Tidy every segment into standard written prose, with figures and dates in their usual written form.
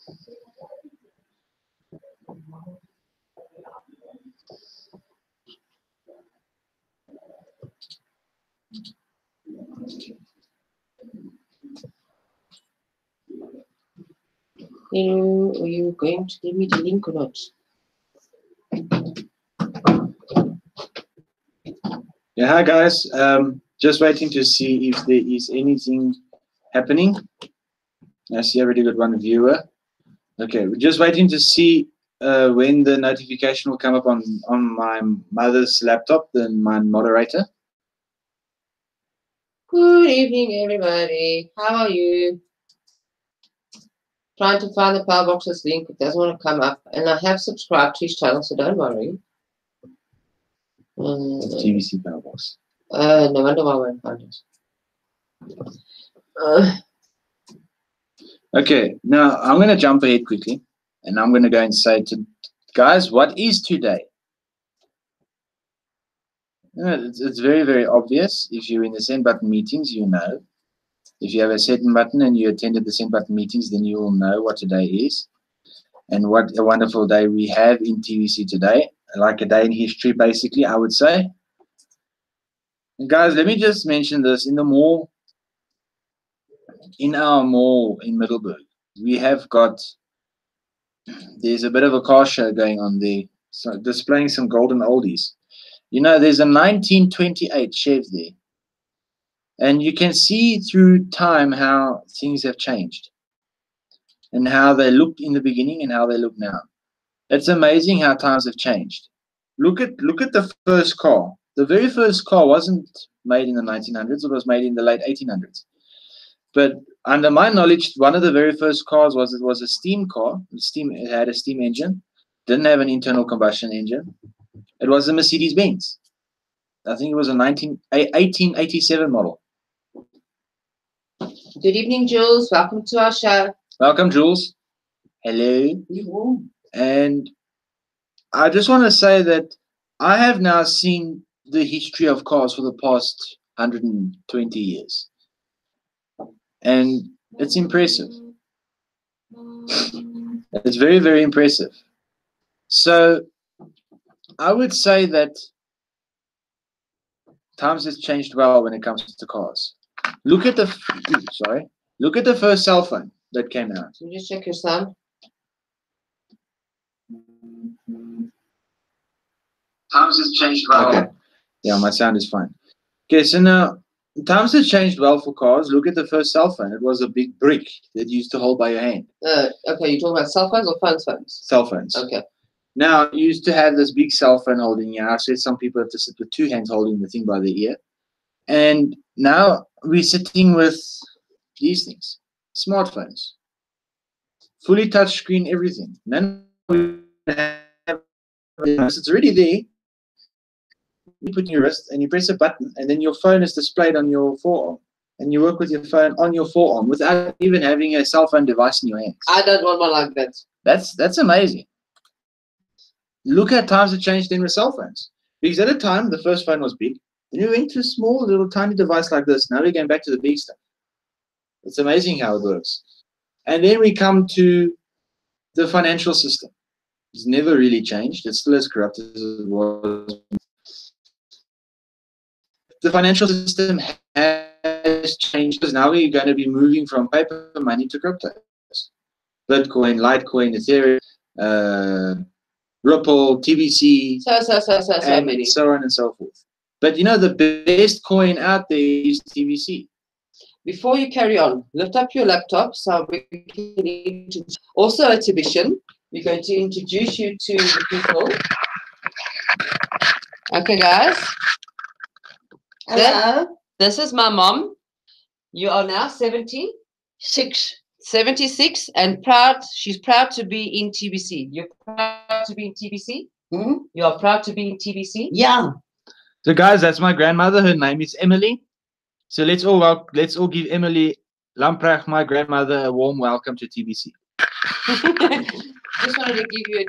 Are you going to give me the link or not? Yeah, hi guys. Just waiting to see if there is anything happening. I see I already got one viewer. Okay, we're just waiting to see when the notification will come up on my mother's laptop, then my moderator. Good evening, everybody. How are you? Trying to find the Power Boxes link. It doesn't want to come up. And I have subscribed to his channel, so don't worry. TVC Power Box. No wonder why I won't find it. Okay, now I'm going to jump ahead quickly. And I'm going to go and say to guys, what is today? It's very, very obvious. If you're in the send button meetings, you know. If you have a send button and you attended the send button meetings, then you will know what today is. And what a wonderful day we have in TVC today. Like a day in history, basically, I would say. And guys, let me just mention this. In our mall in Middelburg, we have got, there's a bit of a car show going on there. So displaying some golden oldies. You know, there's a 1928 Chev there. And you can see through time how things have changed. And how they looked in the beginning and how they look now. It's amazing how times have changed. Look at the first car. The very first car wasn't made in the 1900s. It was made in the late 1800s. But under my knowledge, one of the very first cars was a steam car. It had a steam engine. Didn't have an internal combustion engine. It was a Mercedes-Benz. I think it was a 1887 model. Good evening, Jules. Welcome to our show. Welcome, Jules. Hello. And I just want to say that I have now seen the history of cars for the past 120 years. And it's impressive. It's very, very impressive. So I would say that times has changed well when it comes to cars. Look at the first cell phone that came out. Can you just check your sound? Times has changed well. Okay. Yeah, my sound is fine. Okay, so now times has changed well for cars. Look at the first cell phone. It was a big brick that you used to hold by your hand. Okay, you're talking about cell phones or phones? Cell phones. Okay. Now, you used to have this big cell phone holding your house. Some people have to sit with two hands holding the thing by the ear. And now we're sitting with these things. Smartphones. Fully touch screen, everything. None of it's already there. You put in your wrist and you press a button and then your phone is displayed on your forearm. And you work with your phone on your forearm without even having a cell phone device in your hands. I don't want one like that. That's amazing. Look at times have changed then with cell phones. Because at a time, the first phone was big. Then we went to a small, little, tiny device like this. Now we're going back to the big stuff. It's amazing how it works. And then we come to the financial system. It's never really changed. It's still as corrupt as it was. The financial system has changed because now we're going to be moving from paper money to cryptos. Bitcoin, Litecoin, Ethereum, Ripple, TBC, and many. So on and so forth. But you know, the best coin out there is TBC. Before you carry on, lift up your laptop so we can introduce. Also, exhibition. We're going to introduce you to the people. Okay, guys. Hello. This is my mom. You are now 76 and proud. She's proud to be in TBC. You're proud to be in TBC? Hmm? You are proud to be in TBC? Yeah. So guys, that's my grandmother. Her name is Emily. So let's all give Emily Lamprecht, my grandmother, a warm welcome to TBC. Just wanted to give you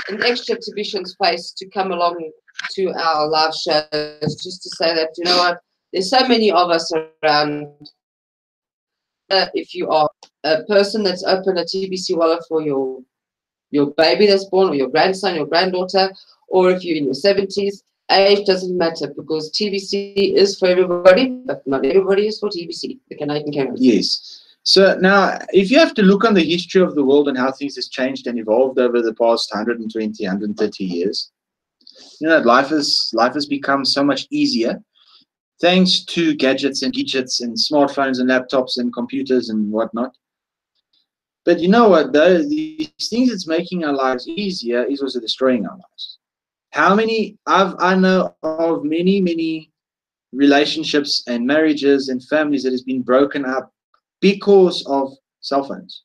an extra exhibition space to come along to our live shows, just to say that, you know what, there's so many of us around. if you are a person that's opened a TBC wallet for your baby that's born, or your grandson, your granddaughter, or if you're in your 70s, age doesn't matter, because TBC is for everybody, but not everybody is for TBC. The Canadian cameras. Yes. So now, if you have to look on the history of the world and how things has changed and evolved over the past 120, 130 years, you know, life has become so much easier thanks to gadgets and smartphones and laptops and computers and whatnot. But you know what, though? These things that's making our lives easier is also destroying our lives. How many, I know of many relationships and marriages and families that has been broken up because of cell phones.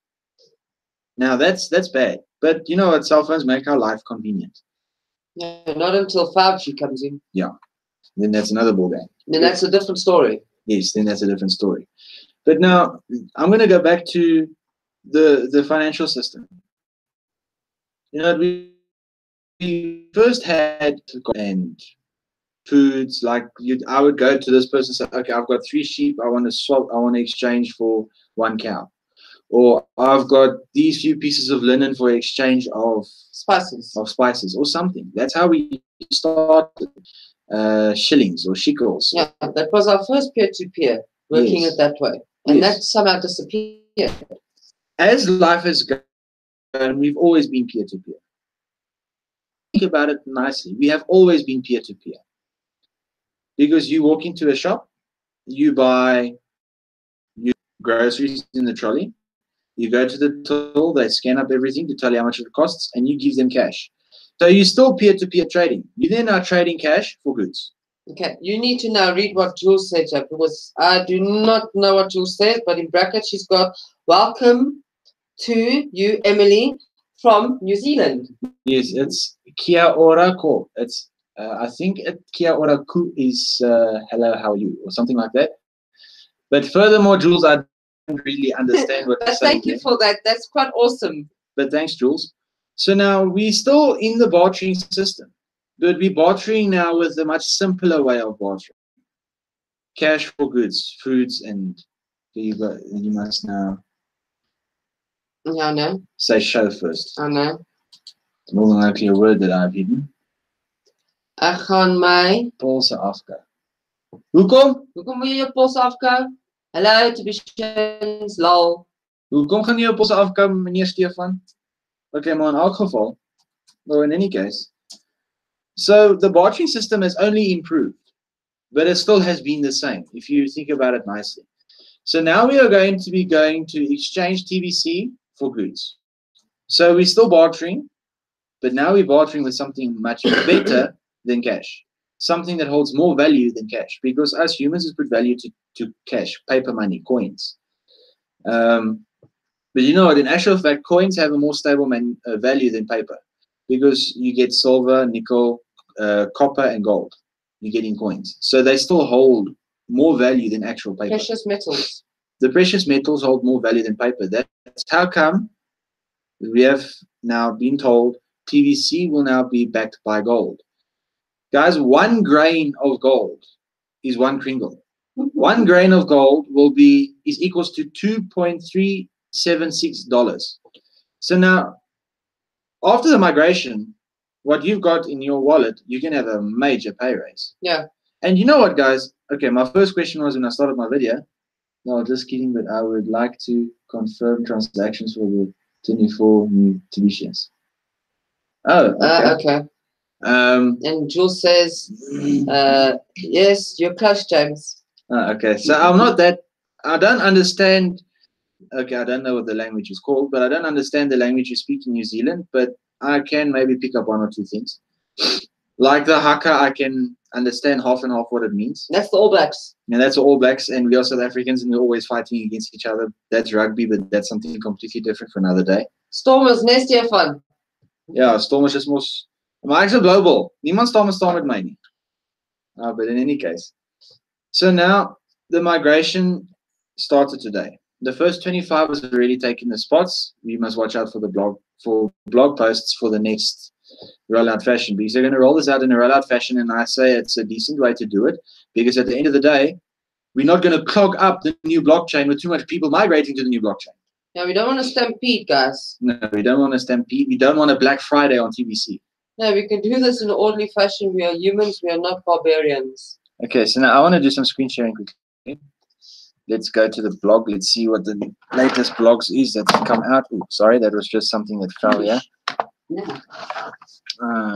Now that's bad. But you know what, cell phones make our life convenient. Yeah, not until 5G comes in. Yeah. Then that's another ballgame. Then that's a different story. Yes, then that's a different story. But now I'm going to go back to the financial system. You know, we first had and foods like I would go to this person and say, okay, I've got 3 sheep. I want to swap. I want to exchange for 1 cow, or I've got these few pieces of linen for exchange of spices or something. That's how we started. Shillings or shekels. Yeah, that was our first peer-to-peer, working it that way. And that somehow disappeared. As life has gone, we've always been peer-to-peer. Think about it nicely. We have always been peer-to-peer. Because you walk into a shop, you buy groceries in the trolley, you go to the till, they scan up everything to tell you how much it costs, and you give them cash. So you're still peer-to-peer trading. You then are trading cash for goods. Okay, you need to now read what Jules said, because I do not know what Jules says, but in brackets she's got, welcome to you, Emily, from New Zealand. Yes, it's Kia ora ko. It's I think Kia ora ku is hello, how are you, or something like that. But furthermore, Jules, I don't really understand what you're saying. Thank you for that. That's quite awesome. But thanks, Jules. So now we're still in the bartering system, but we're bartering now with a much simpler way of bartering. Cash for goods, foods, and you must now. Yeah, I know. Say show first. I know. More than likely a word that I've hidden. Ek gaan my polse afkou. Hoekom? Hoekom wil jy jou polse afkou? Hello, to be shins, lol. Hoekom gaan jy jou polse afkou, meneer Stefan? Okay, maar in elk geval, or in any case. So the bartering system has only improved, but it still has been the same, if you think about it nicely. So now we are going to exchange TBC for goods. So we're still bartering, but now we're bartering with something much better than cash. Something that holds more value than cash, because us humans put value to cash, paper money, coins. But you know what, in actual fact, coins have a more stable value than paper, because you get silver, nickel, copper, and gold. You get in coins. So they still hold more value than actual paper. Precious metals. The precious metals hold more value than paper. That's how come we have now been told TBC will now be backed by gold. Guys, 1 grain of gold is 1 kringle. 1 grain of gold is equals to $2.376. So now, after the migration, what you've got in your wallet, you can have a major pay raise. Yeah. And you know what, guys? Okay, my first question was when I started my video. No, just kidding, but I would like to confirm transactions for the 24 new TBCs. Oh, okay. Okay. And Jules says, yes, you're close, James. Okay, so I'm not that, I don't understand, okay, I don't know what the language is called, but I don't understand the language you speak in New Zealand, but I can maybe pick up 1 or 2 things. Like the haka, I can understand half and half what it means. That's the All Blacks. And that's the All Blacks, and we are South Africans, and we're always fighting against each other. That's rugby, but that's something completely different for another day. Stormers, né, Stefan? Ja, Stormers is mos, maar ek's 'n blou bal. Niemand staan met my nie. But in any case. So now the migration started today. The first 25 has already taken the spots. We must watch out for the blog posts for the next rollout fashion, because they're going to roll this out in a rollout fashion, and I say it's a decent way to do it, because at the end of the day, We're not going to clog up the new blockchain with too much people migrating to the new blockchain. Yeah, we don't want to stampede, guys. No, we don't want to stampede. We don't want a Black Friday on TBC. No, we can do this in an orderly fashion. We are humans. We are not barbarians. Okay, so now I want to do some screen sharing quickly. Let's go to the blog. Let's see what the latest blogs is that come out. Ooh, sorry, that was just something that fell here.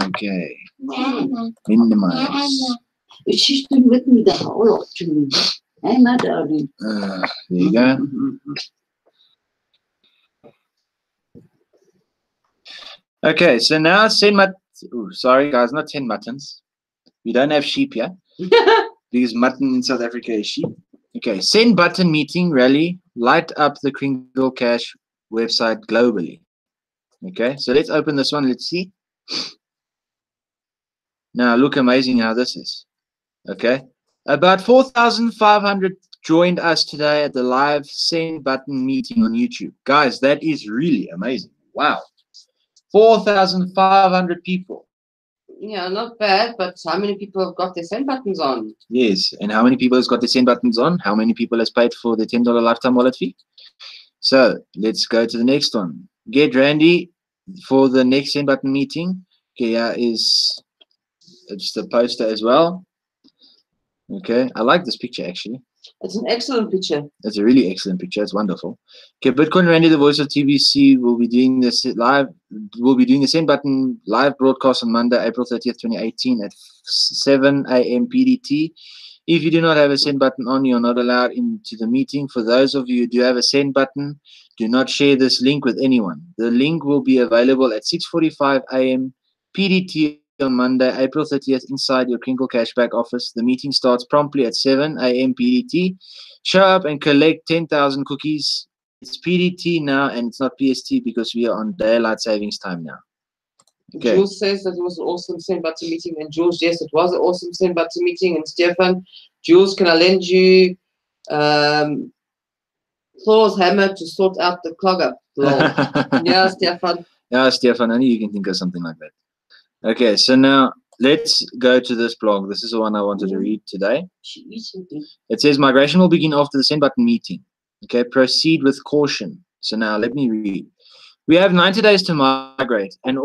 Okay. Minimize. She's been with me the whole afternoon. Hey, my darling. There you go. Okay, so now sorry guys, not 10 muttons. We don't have sheep here because mutton in South Africa is sheep. Okay, send button meeting rally, light up the Kringle Cash website globally. Okay, so let's open this one. Let's see. Now look amazing how this is. Okay, about 4,500 joined us today at the live send button meeting on YouTube. Guys, that is really amazing. Wow. 4,500 people. Yeah, not bad, but how many people have got their send buttons on? Yes, and how many people has got the send buttons on? How many people has paid for the $10 lifetime wallet fee? So let's go to the next one. Get Randy for the next send button meeting. Okay, yeah, it's the poster as well. Okay, I like this picture actually. It's an excellent picture. It's a really excellent picture. It's wonderful. Okay, Bitcoin Randy, the voice of TBC, will be doing this live. We'll be doing the send button live broadcast on Monday, April 30th, 2018 at 7 a.m. PDT. If you do not have a send button on, you're not allowed into the meeting. For those of you who do have a send button, do not share this link with anyone. The link will be available at 6:45 a.m. PDT on Monday, April 30th, inside your Kringle Cashback office. The meeting starts promptly at 7 a.m. PDT. Show up and collect 10,000 cookies. It's PDT now, and it's not PST because we are on daylight savings time now. Okay. Jules says that it was an awesome send button meeting, and Jules, yes, it was an awesome send button meeting. And Stefan, Jules, can I lend you Thor's hammer to sort out the clog up? Yeah, Stefan. Yeah, Stefan, I knew you can think of something like that. Okay, so now let's go to this blog. This is the one I wanted to read today. It says migration will begin after the send button meeting. Okay, proceed with caution. So now let me read. We have 90 days to migrate, and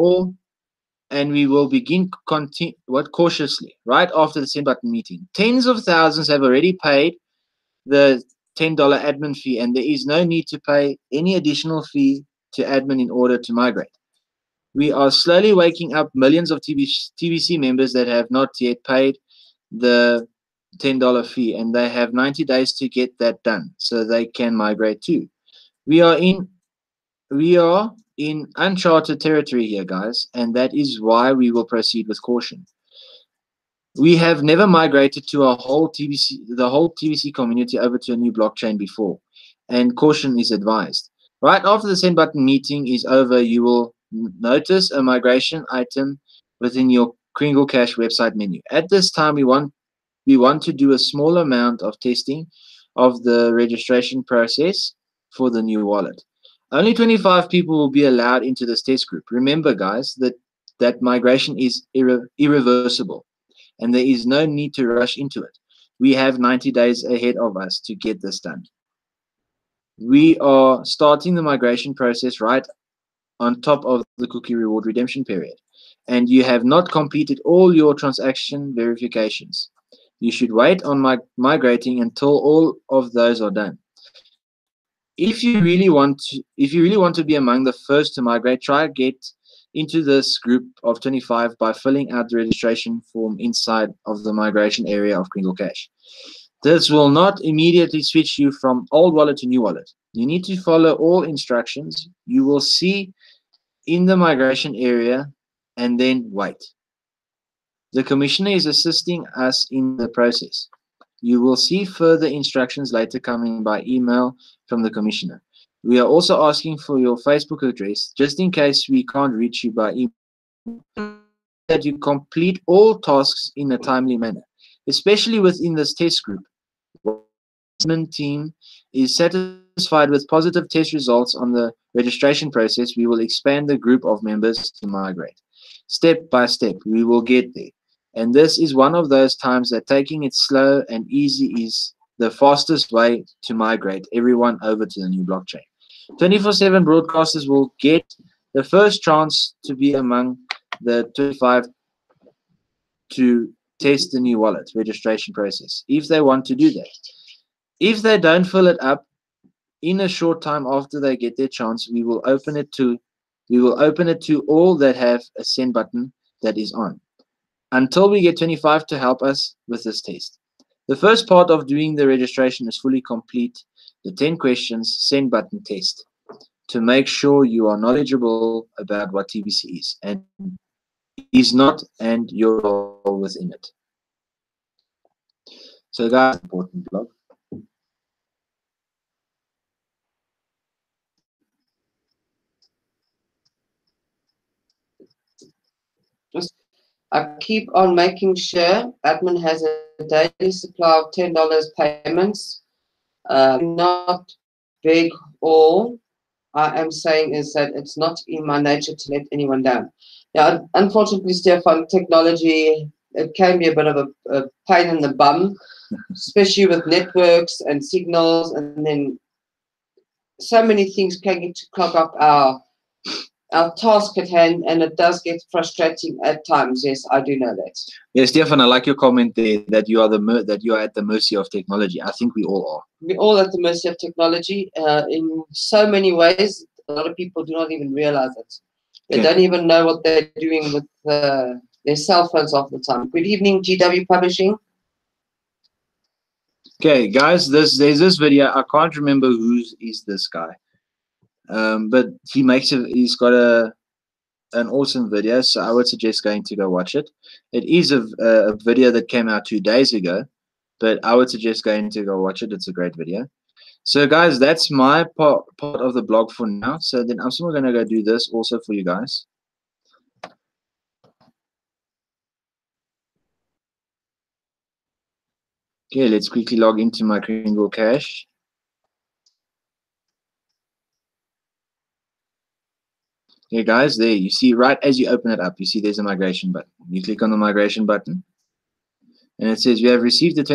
we will begin cautiously right after the send button meeting. Tens of thousands have already paid the $10 admin fee, and there is no need to pay any additional fee to admin in order to migrate. We are slowly waking up millions of TBC members that have not yet paid the $10 fee, and they have 90 days to get that done so they can migrate too. We are in uncharted territory here, guys, and that is why we will proceed with caution. We have never migrated to the whole TBC community over to a new blockchain before, and caution is advised. Right after the send button meeting is over, you will notice a migration item within your Kringle Cash website menu. At this time, we want to do a small amount of testing of the registration process for the new wallet. Only 25 people will be allowed into this test group. Remember, guys, that migration is irreversible, and there is no need to rush into it. We have 90 days ahead of us to get this done. We are starting the migration process right on top of the cookie reward redemption period, and you have not completed all your transaction verifications. You should wait on migrating until all of those are done. If you really want to be among the first to migrate, try get into this group of 25 by filling out the registration form inside of the migration area of Kringle Cash. This will not immediately switch you from old wallet to new wallet. You need to follow all instructions you will see in the migration area and then wait. The commissioner is assisting us in the process. You will see further instructions later coming by email from the commissioner. We are also asking for your Facebook address just in case we can't reach you by email, that you complete all tasks in a timely manner, especially within this test group. The team is satisfied with positive test results on the registration process. We will expand the group of members to migrate. Step by step, we will get there. And this is one of those times that taking it slow and easy is the fastest way to migrate everyone over to the new blockchain. 24/7 broadcasters will get the first chance to be among the 25 to test the new wallet registration process if they want to do that. If they don't fill it up in a short time after they get their chance, we will open it to all that have a send button that is on until we get 25 to help us with this test. The first part of doing the registration is fully complete the 10 questions send button test to make sure you are knowledgeable about what TBC is and is not and your role within it. So guys, important blog. I keep on making sure admin has a daily supply of $10 payments. Not big all. I am saying is that it's not in my nature to let anyone down. Yeah, unfortunately, Stefan, technology, it can be a bit of a pain in the bum, especially with networks and signals, and then so many things can get to clog up our task at hand, and it does get frustrating at times. Yes, I do know that. Yes, Stefan, I like your comment there that you are at the mercy of technology. I think we all are. We're all at the mercy of technology in so many ways. A lot of people do not even realize it. They don't even know what they're doing with their cell phones half the time. Good evening, GW Publishing. Okay, guys, there's this video. I can't remember whose is this guy, but he's got an awesome video. So I would suggest going to go watch it. It is a video that came out 2 days ago, but I would suggest going to go watch it. It's a great video. So guys, that's my part of the blog for now. So then I'm still going to go do this also for you guys. Okay, let's quickly log into my Kringle Cache. Okay, guys, there you see right as you open it up, you see there's a migration button. You click on the migration button, and it says we have received the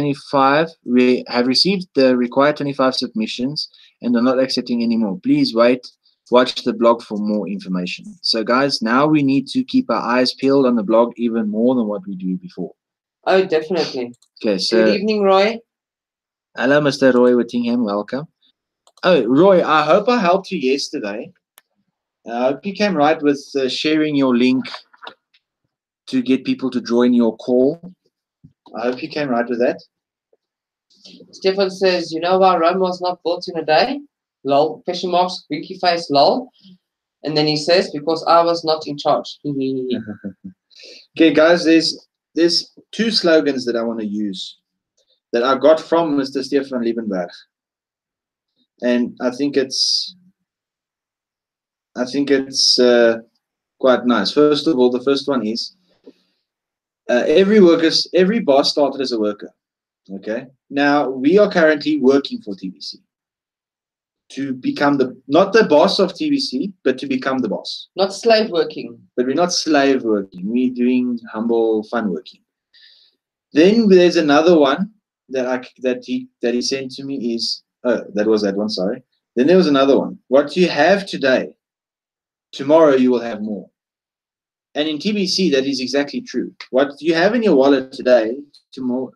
required 25 submissions and are not accepting anymore. Please watch the blog for more information. So guys, now we need to keep our eyes peeled on the blog even more than what we do before. Oh, definitely. Okay, so good evening, Roy. Hello, Mr. Roy Whittingham, welcome. Oh, Roy, I hope I helped you yesterday. I hope you came right with sharing your link to get people to join your call. I hope you came right with that. Stefan says, you know why Rome was not built in a day? Lol, question marks, winky face, lol. And then he says, because I was not in charge. Okay, guys, there's 2 slogans that I want to use that I got from Mr. Stefan Liebenberg. And I think it's quite nice. First of all, the first one is every boss started as a worker. Okay. Now we are currently working for TBC to become not the boss of TBC, but to become the boss. Not slave working. But we're not slave working. We're doing humble, fun working. Then there's another one that he sent to me is that was that one. Sorry. Then there was another one. What you have today, tomorrow you will have more. And in TBC, that is exactly true. What you have in your wallet today, tomorrow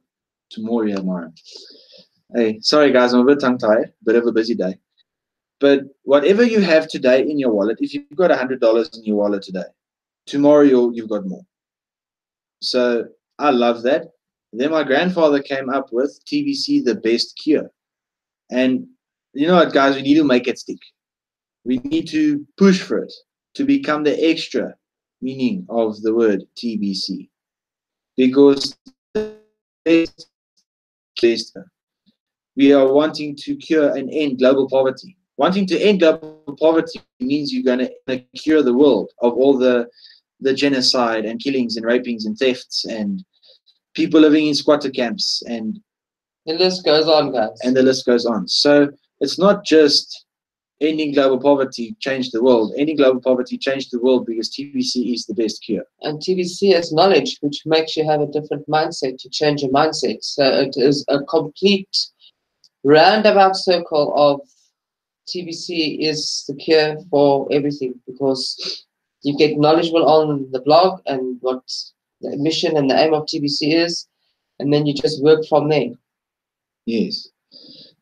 you have more. Hey, sorry guys, I'm a bit tongue-tied, bit of a busy day. But whatever you have today in your wallet, if you've got $100 in your wallet today, tomorrow you've got more. So I love that. Then my grandfather came up with TBC, the best cure. And you know what, guys, we need to make it stick. We need to push for it to become the extra meaning of the word TBC. Because we are wanting to cure and end global poverty. Wanting to end global poverty means you're going to cure the world of all the genocide and killings and rapings and thefts and people living in squatter camps, and the list goes on, guys. And the list goes on. So it's not just ending global poverty changed the world. Ending global poverty changed the world because TBC is the best cure. And TBC is knowledge, which makes you have a different mindset, to change your mindset. So it is a complete roundabout circle of TBC is the cure for everything, because you get knowledgeable on the blog and what the mission and the aim of TBC is, and then you just work from there. Yes.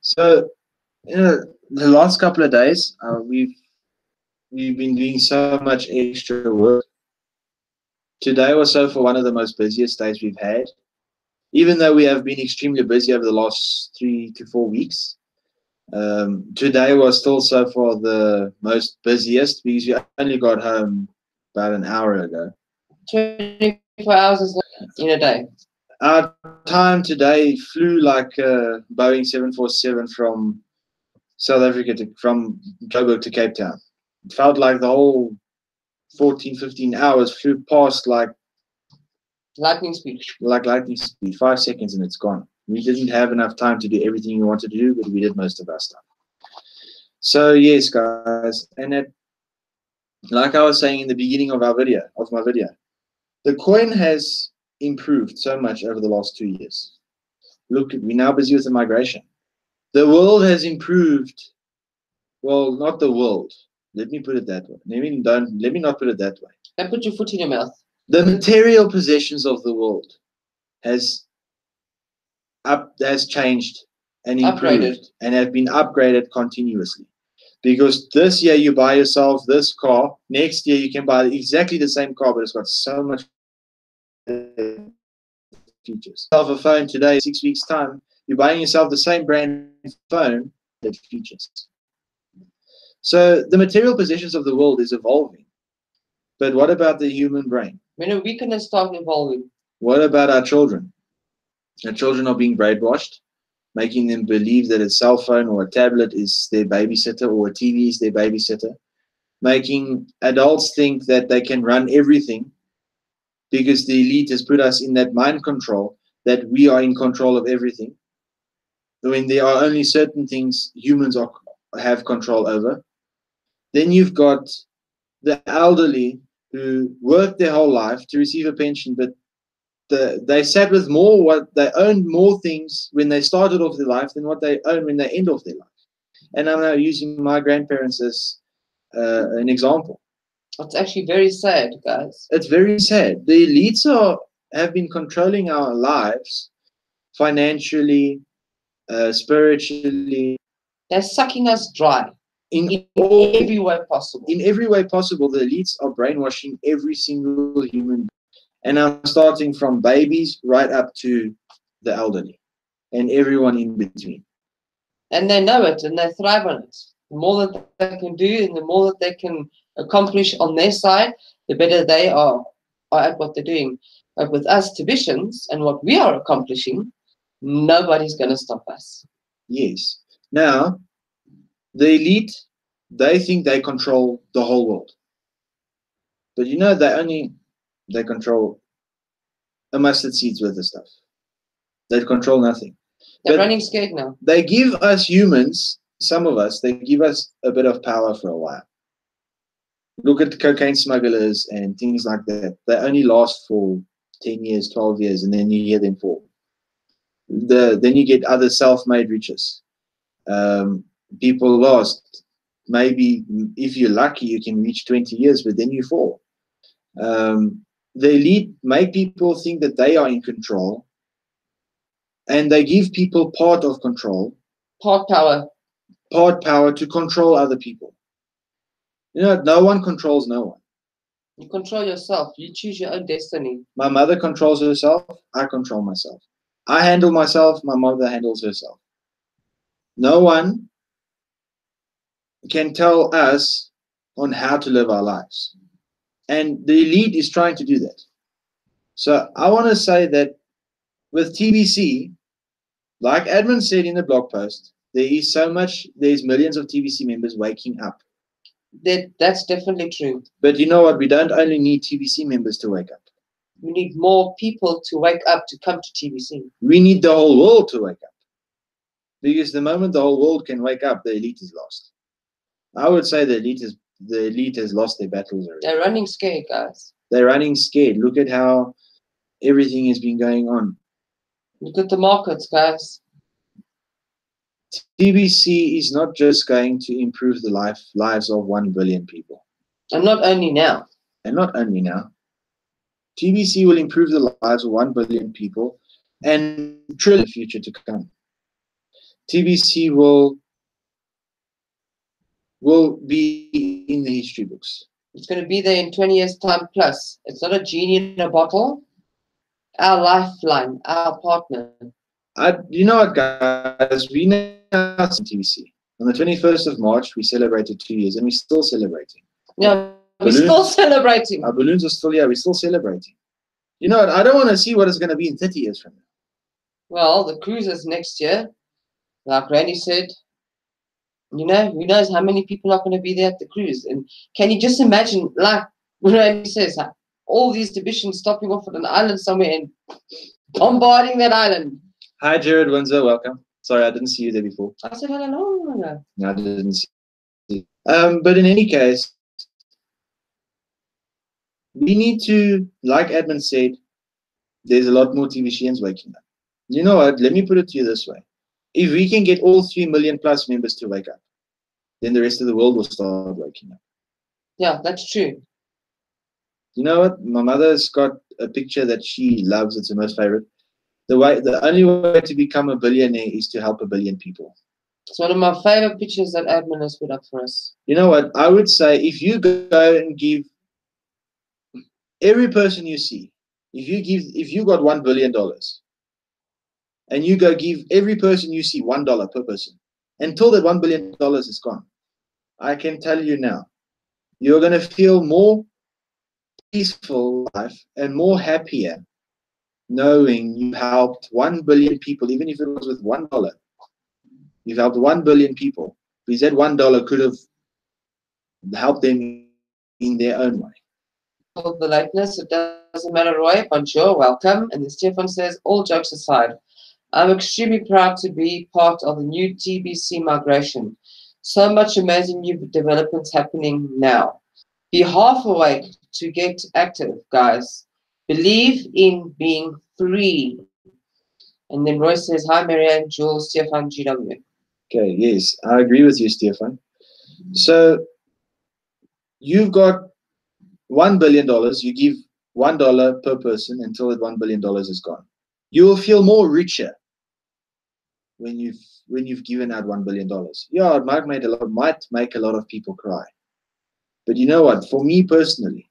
So, the last couple of days, we've been doing so much extra work. Today was so far one of the most busiest days we've had. Even though we have been extremely busy over the last 3 to 4 weeks, today was still so far the most busiest because we only got home about an hour ago. 24 hours is in a day. Our time today flew like a Boeing 747 from South Africa from Joburg to Cape Town. It felt like the whole 14, 15 hours flew past like lightning speed. 5 seconds and it's gone. We didn't have enough time to do everything we wanted to do, but we did most of our stuff. So yes, guys, and like I was saying in the beginning of my video, the coin has improved so much over the last 2 years. Look, we're now busy with the migration. The world has improved. Well, not the world. Let me put it that way. Let me not put it that way. Don't put your foot in your mouth. The material possessions of the world has changed and improved and have been upgraded continuously. Because this year you buy yourself this car, next year you can buy exactly the same car, but it's got so much features. A phone today, 6 weeks time, you're buying yourself the same brand phone that features. So the material possessions of the world is evolving. But what about the human brain? When are we going to start evolving? What about our children? Our children are being brainwashed, making them believe that a cell phone or a tablet is their babysitter or a TV is their babysitter, making adults think that they can run everything because the elite has put us in that mind control that we are in control of everything, when there are only certain things humans have control over. Then you've got the elderly who worked their whole life to receive a pension, but they sat with they owned more things when they started off their life than what they own when they end off their life. And I'm now using my grandparents as an example. It's actually very sad, guys. It's very sad. The elites have been controlling our lives financially, spiritually. They're sucking us dry in every way possible. In every way possible, the elites are brainwashing every single human being. And I'm starting from babies right up to the elderly and everyone in between. And they know it and they thrive on it. The more that they can do and the more that they can accomplish on their side, the better they are at what they're doing. But with us Tibetians and what we are accomplishing, nobody's going to stop us. Yes. Now, the elite, they think they control the whole world. But they control a mustard seeds worth of stuff. They control nothing. They're running scared now. They give us humans, some of us, they give us a bit of power for a while. Look at cocaine smugglers and things like that. They only last for 10 years, 12 years, and then you hear them fall. Then you get other self-made riches. People last. Maybe if you're lucky, you can reach 20 years, but then you fall. The elite make people think that they are in control, and they give people part of control. Part power to control other people. No one controls no one. You control yourself. You choose your own destiny. My mother controls herself. I control myself. I handle myself. My mother handles herself. No one can tell us on how to live our lives. And the elite is trying to do that. So I want to say that with TBC, like Admin said in the blog post, there's millions of TBC members waking up. That's definitely true. But you know what? We don't only need TBC members to wake up. We need more people to wake up to come to TBC. We need the whole world to wake up. Because the moment the whole world can wake up, the elite is lost. I would say the elite has lost their battles already. They're running scared, guys. They're running scared. Look at how everything has been going on. Look at the markets, guys. TBC is not just going to improve the lives of 1 billion people. And not only now. And not only now. TBC will improve the lives of 1 billion people and trillion future to come. TBC will be in the history books. It's going to be there in 20 years' time plus. It's not a genie in a bottle. Our lifeline, our partner. You know what, guys? We now TBC. On the 21st of March, we celebrated 2 years, and we're still celebrating. Yeah, we're still celebrating. Our balloons are still here. We're still celebrating. You know what? I don't want to see what it's going to be in 30 years from now. Well, the cruises next year, like Randy said, you know, who knows how many people are going to be there at the cruise. And can you just imagine, like Randy says, all these divisions stopping off at an island somewhere and bombarding that island. Hi, Jared Windsor. Welcome. Sorry, I didn't see you there before. I said hello. No, I didn't see you. But in any case, we need to, like Edmund said, there's a lot more TVCians waking up. You know what? Let me put it to you this way. If we can get all 3 million plus members to wake up, then the rest of the world will start waking up. Yeah, that's true. You know what? My mother's got a picture that she loves. It's her most favorite. The only way to become a billionaire is to help 1 billion people. It's one of my favorite pictures that Admin has put up for us. You know what? I would say if you go and give every person you see, if you got $1 billion, and you go give every person you see $1 per person, until that $1 billion is gone, I can tell you now, you're going to feel more peaceful life and more happier knowing you helped 1 billion people, even if it was with $1. You've helped 1 billion people, because that $1 could have helped them in their own way. For the lateness, it doesn't matter, Roy. Bonjour, welcome. And then Stefan says, all jokes aside, I'm extremely proud to be part of the new TBC migration. So much amazing new developments happening now. Be half awake to get active, guys. Believe in being free. And then Roy says, hi, Marianne, Jules, Stefan, GW. Okay, yes, I agree with you, Stefan. So you've got $1 billion. You give $1 per person until that $1 billion is gone. You will feel more richer when you've given out $1 billion. Yeah, it might make a lot of people cry. But you know what? For me personally,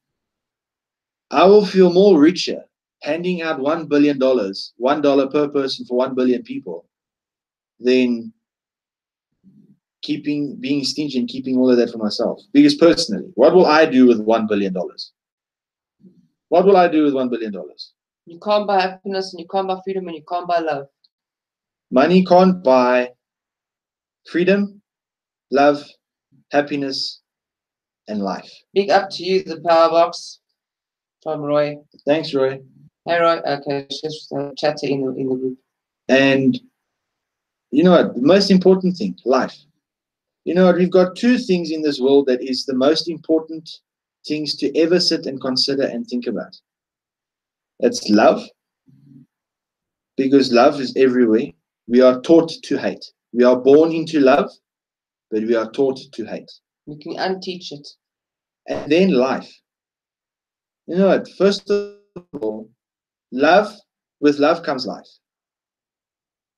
I will feel more richer handing out $1 billion, $1 per person for 1 billion people, than being stingy and keeping all of that for myself. Because personally, what will I do with $1 billion? What will I do with $1 billion? You can't buy happiness, and you can't buy freedom, and you can't buy love. Money can't buy freedom, love, happiness, and life. Big up to you, the power box from Roy. Thanks, Roy. Hey, Roy. Okay, just chatter in the group. And you know what? The most important thing, life. You know what? We've got 2 things in this world that is the most important things to ever sit and consider and think about. It's love, because love is everywhere. We are taught to hate. We are born into love, but we are taught to hate. We can unteach it. And then life. You know what? First of all, love, with love comes life.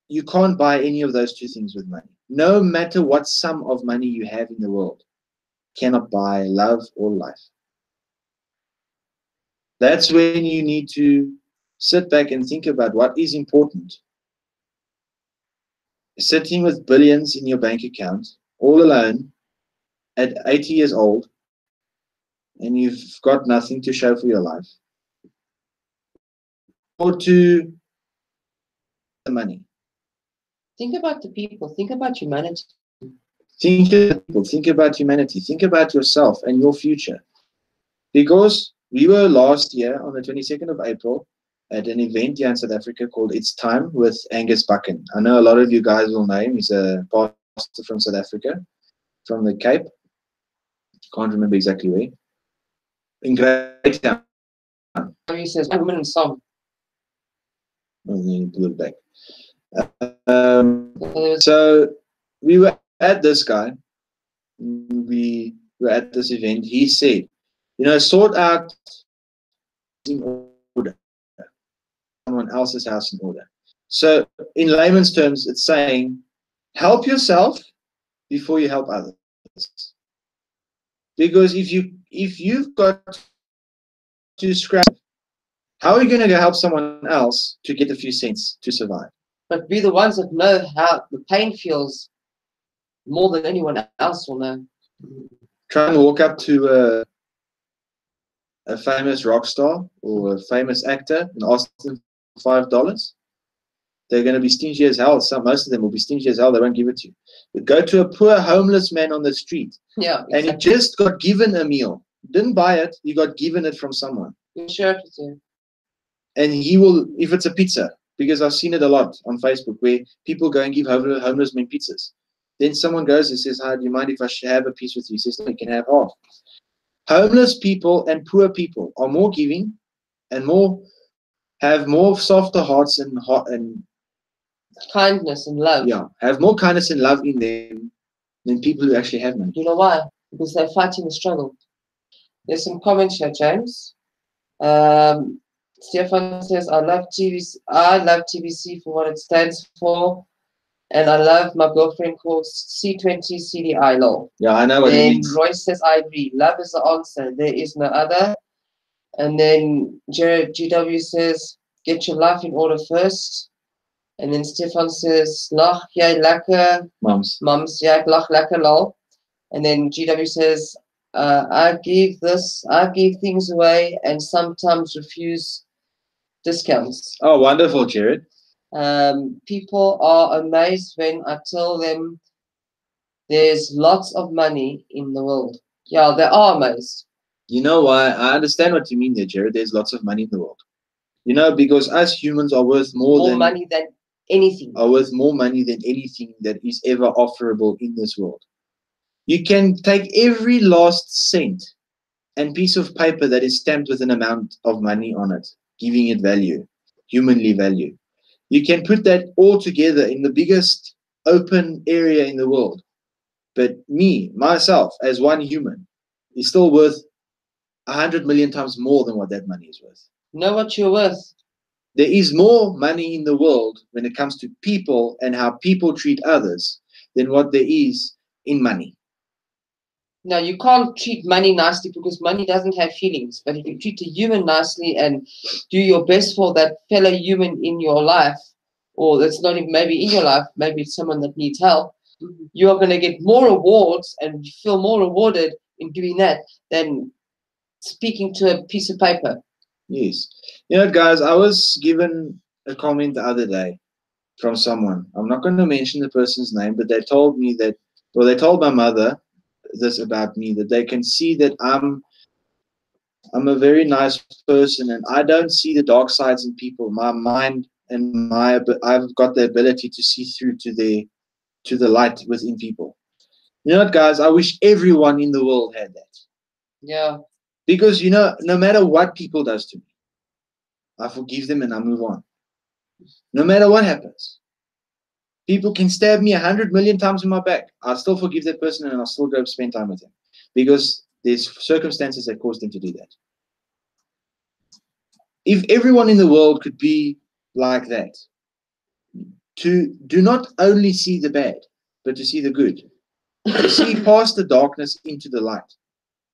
You can't buy any of those 2 things with money. No matter what sum of money you have in the world, cannot buy love or life. That's when you need to sit back and think about what is important. Sitting with billions in your bank account, all alone, at 80 years old, and you've got nothing to show for your life. Or to the money. Think about the people. Think about humanity. Think about people. Think about humanity. Think about yourself and your future. Because we were last year on the 22nd of April at an event here in South Africa called It's Time with Angus Buchan. I know a lot of you guys will know him. He's a pastor from South Africa, from the Cape. Can't remember exactly where. In Great Town. He says, woman in song. Oh, then you pull it back. So we were at this guy. We were at this event. He said, sort out in order, someone else's house in order. So, in layman's terms, it's saying, help yourself before you help others. Because if you've got to scrap, how are you going to go help someone else to get a few cents to survive? But be the ones that know how the pain feels more than anyone else will know. Try and walk up to a famous rock star or a famous actor and ask them for $5. They're going to be stingy as hell. Most of them will be stingy as hell. They won't give it to you. But go to a poor homeless man on the street. Yeah, exactly. And he just got given a meal. Didn't buy it. He got given it from someone. You share it with you. And he will, if it's a pizza, because I've seen it a lot on Facebook where people go and give homeless men pizzas. Then someone goes and says, "Hi, do you mind if I should have a piece with you?" He says, "No, you can have half." Homeless people and poor people are more giving and have more softer hearts and kindness and love. Yeah, have more kindness and love in them than people who actually have money. You know why? Because they're fighting the struggle. There's some comments here, James. Stefan says, I love TBC for what it stands for. And I love my girlfriend called C20 CDI lol. Yeah, I know what it means. Then Royce says, I agree. Love is the answer. There is no other. And then Jared GW says, get your life in order first. And then Stefan says, lach jy lekker. Mums, ja, lach lekker lol. And then GW says, I give things away and sometimes refuse discounts. Oh, wonderful, Jared. People are amazed when I tell them there's lots of money in the world. Yeah, they are amazed. You know why? I understand what you mean there, Jared. There's lots of money in the world. Because us humans are worth more money than anything. Are worth more money than anything that is ever offerable in this world. You can take every last cent and piece of paper that is stamped with an amount of money on it, giving it value, humanly value. You can put that all together in the biggest open area in the world. But myself, as one human, is still worth 100 million times more than what that money is worth. Know what you're worth. There is more money in the world when it comes to people and how people treat others than what there is in money. No, you can't treat money nicely because money doesn't have feelings. But if you treat a human nicely and do your best for that fellow human in your life, or that's not even maybe in your life, maybe it's someone that needs help, you are going to get more rewards and feel more rewarded in doing that than speaking to a piece of paper. Yes. Guys, I was given a comment the other day from someone. I'm not going to mention the person's name, but they told me that, well, they told my mother this about me, that they can see that I'm a very nice person and I don't see the dark sides in people. My mind and I've got the ability to see through to the light within people. You know what, guys? I wish everyone in the world had that. Yeah. Because, no matter what people does to me, I forgive them and I move on. No matter what happens. People can stab me 100 million times in my back. I'll still forgive that person and I'll still go spend time with them. Because there's circumstances that cause them to do that. If everyone in the world could be like that, to do not only see the bad, but to see the good, to see past the darkness into the light,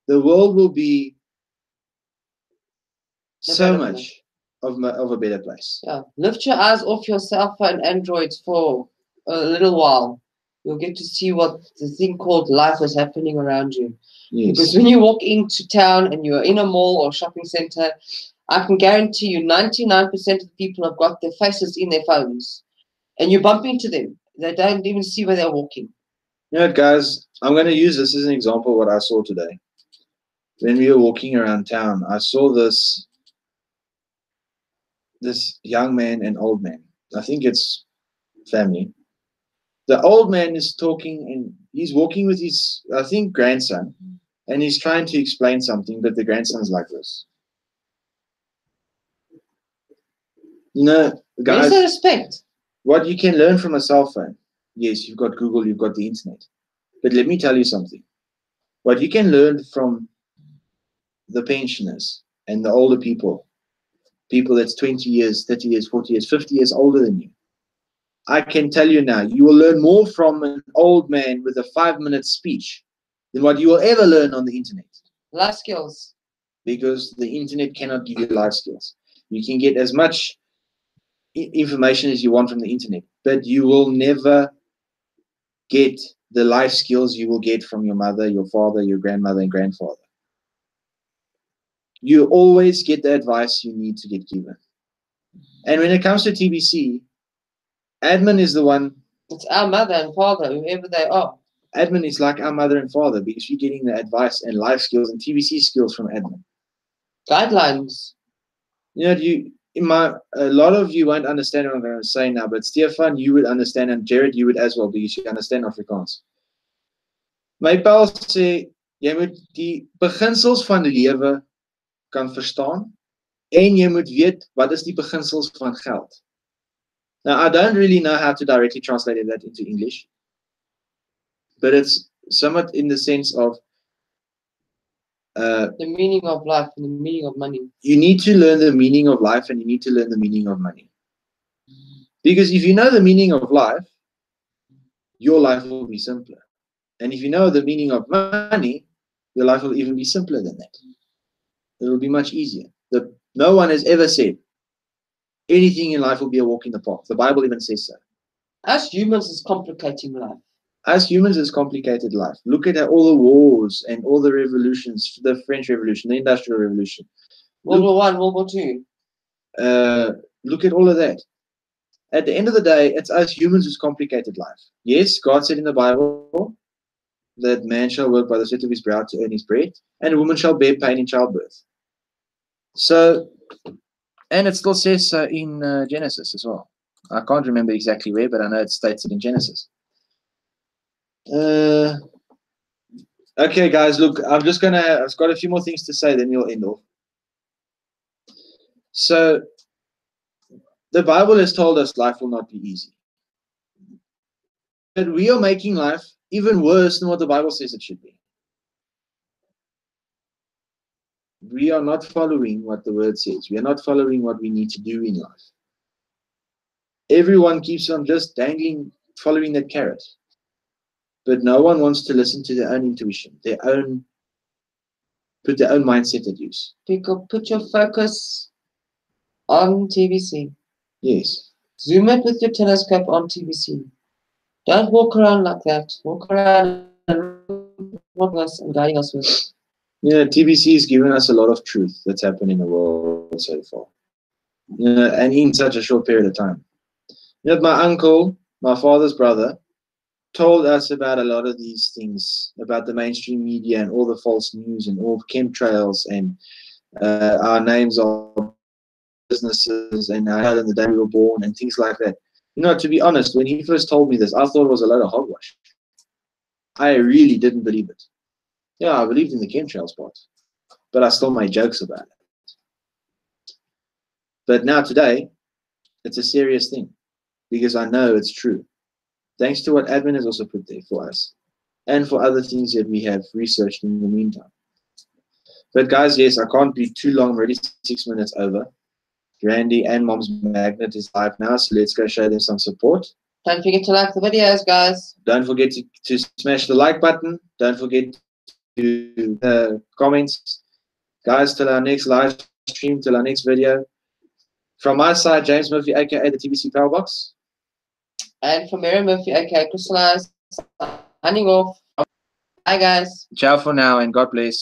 the world will be so much of a better place. Yeah. Lift your eyes off your cell phone Androids for a little while. You'll get to see what the thing called life is happening around you. Yes. Because when you walk into town and you're in a mall or shopping center, I can guarantee you 99% of the people have got their faces in their phones. And you bump into them. They don't even see where they're walking. Guys, I'm going to use this as an example of what I saw today. When we were walking around town, I saw this young man and old man. I think it's family. The old man is talking and he's walking with his, I think, grandson, and he's trying to explain something, but the grandson's like this. Guys, where's the respect? What you can learn from a cell phone Yes, you've got Google, you've got the internet. But let me tell you something. What you can learn from the pensioners and the older people that's 20 years, 30 years, 40 years, 50 years older than you, I can tell you now, you will learn more from an old man with a 5-minute speech than what you will ever learn on the internet. Life skills. Because the internet cannot give you life skills. You can get as much information as you want from the internet, but you will never get the life skills you will get from your mother, your father, your grandmother, and grandfather. You always get the advice you need to get given. And when it comes to TBC, admin is the one. It's our mother and father, whoever they are. Admin is like our mother and father because you're getting the advice and life skills and TBC skills from admin. Guidelines. You know, a lot of you won't understand what I'm going to say now, but Stefan, you would understand, and Jared, you would as well, because you understand Afrikaans. My pa sê, jy moet die beginsels van lewe kan verstaan, en jy moet weet wat is die beginsels van geld. Now, I don't really know how to directly translate that into English, but it's somewhat in the sense of the meaning of life and the meaning of money. You need to learn the meaning of life and you need to learn the meaning of money. Because if you know the meaning of life, your life will be simpler. And if you know the meaning of money, your life will even be simpler than that. It will be much easier. No one has ever said anything in life will be a walk in the park. The Bible even says so. Us humans is complicating life. Us humans is complicated life. Look at all the wars and all the revolutions, the French Revolution, the Industrial Revolution. World War I, World War II. Look at all of that. At the end of the day, it's us humans who's complicated life. Yes, God said in the Bible that man shall work by the sweat of his brow to earn his bread, and a woman shall bear pain in childbirth. So, and it still says so in Genesis as well. I can't remember exactly where, but I know it states it in Genesis. Okay, guys, look, I've got a few more things to say, then we'll end off. So, the Bible has told us life will not be easy. But we are making life even worse than what the Bible says it should be. We are not following what the Word says. We are not following what we need to do in life. Everyone keeps on just dangling, following that carrot. But no one wants to listen to their own intuition, put their own mindset at use. People, put your focus on TBC. Yes. Zoom it with your telescope on TBC. Don't walk around like that. Walk around and us and guiding us with. Yeah, TBC has given us a lot of truth that's happened in the world so far. And in such a short period of time. My uncle, my father's brother, told us about a lot of these things, about the mainstream media and all the false news and all chemtrails and our names are businesses and how the day we were born and things like that. To be honest, when he first told me this, I thought it was a load of hogwash. I really didn't believe it. Yeah, I believed in the chemtrails part, but I still made jokes about it. But now today, it's a serious thing because I know it's true. Thanks to what admin has also put there for us and for other things that we have researched in the meantime. But guys, yes, I can't be too long. I'm already 6 minutes over. Randy and Mom's Magnet is live now, so let's go show them some support. Don't forget to like the videos, guys. Don't forget to smash the like button. Don't forget to comments. Guys, till our next live stream, till our next video. From my side, James Murphy, aka the TBC Powerbox. And from Mary Murphy, aka Crystallized, signing off. Bye, guys. Ciao for now, and God bless.